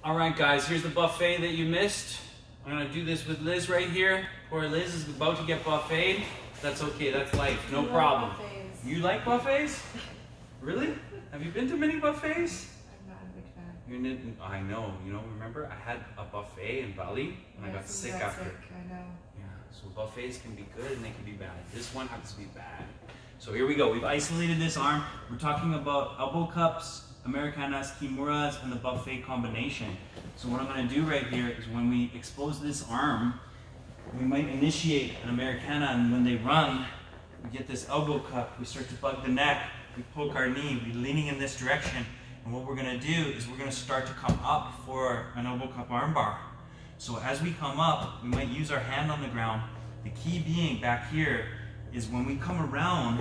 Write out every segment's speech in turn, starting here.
All right, guys, here's the buffet that you missed. I'm gonna do this with Liz right here. Poor Liz is about to get buffeted. That's okay, that's life, no problem. Buffets. You like buffets? Really? Have you been to many buffets? I'm not a big fan. I know, remember I had a buffet in Bali and I got sick after. I know. Yeah, so buffets can be good and they can be bad. This one happens to be bad. So here we go, we've isolated this arm. We're talking about elbow cups, Americanas, Kimuras, and the buffet combination. So what I'm gonna do right here is when we expose this arm, we might initiate an Americana, and when they run, we get this elbow cup, we start to bug the neck, we poke our knee, we're leaning in this direction, and what we're gonna do is we're gonna start to come up for an elbow cup arm bar. So as we come up, we might use our hand on the ground. The key being back here is when we come around,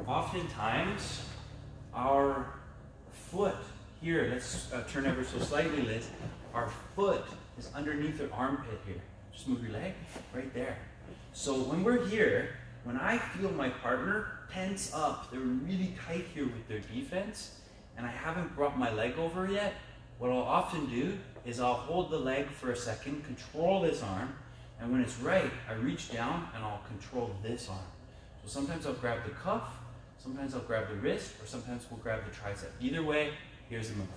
oftentimes our foot here, let's turn ever so slightly, Liz. Our foot is underneath our armpit here. Just move your leg right there. So when we're here, when I feel my partner tense up, they're really tight here with their defense, and I haven't brought my leg over yet, what I'll often do is I'll hold the leg for a second, control this arm, and when it's right, I reach down and I'll control this arm. So sometimes I'll grab the cuff, sometimes I'll grab the wrist, or sometimes we'll grab the tricep. Either way, here's the move.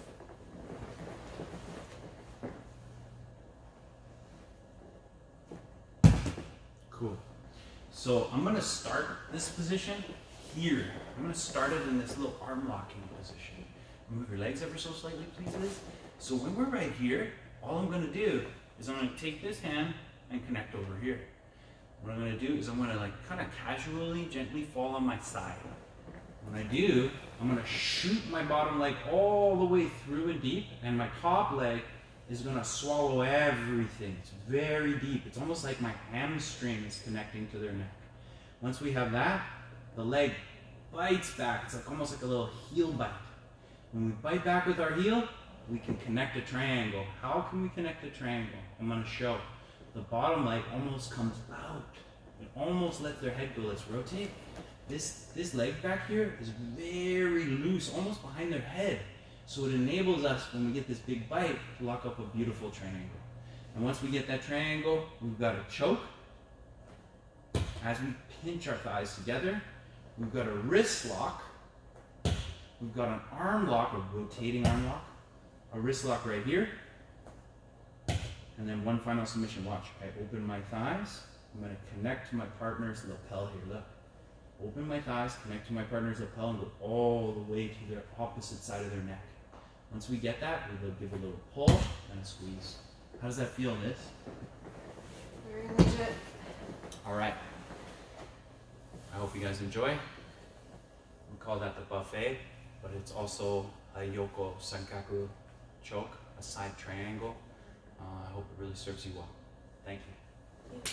Cool. So I'm gonna start this position here. I'm gonna start it in this little arm locking position. Move your legs ever so slightly, please, Liz. So when we're right here, all I'm gonna do is I'm gonna take this hand and connect over here. What I'm gonna do is I'm gonna kind of casually, gently fall on my side. When I do, I'm gonna shoot my bottom leg all the way through and deep, and my top leg is gonna swallow everything. It's very deep. It's almost like my hamstring is connecting to their neck. Once we have that, the leg bites back. It's almost like a little heel bite. When we bite back with our heel, we can connect a triangle. How can we connect a triangle? I'm gonna show. The bottom leg almost comes out. It almost lets their head go. Let's rotate. This leg back here is very loose, almost behind their head. So it enables us, when we get this big bite, to lock up a beautiful triangle. And once we get that triangle, we've got a choke. As we pinch our thighs together, we've got a wrist lock. We've got an arm lock, a rotating arm lock. A wrist lock right here. And then one final submission. Watch. I open my thighs. I'm going to connect to my partner's lapel here. Look. Open my thighs, connect to my partner's lapel, and go all the way to their opposite side of their neck. Once we get that, we'll give a little pull and a squeeze. How does that feel, Liz? Very legit. All right. I hope you guys enjoy. We call that the buffet, but it's also a yoko sankaku choke, a side triangle. I hope it really serves you well. Thank you.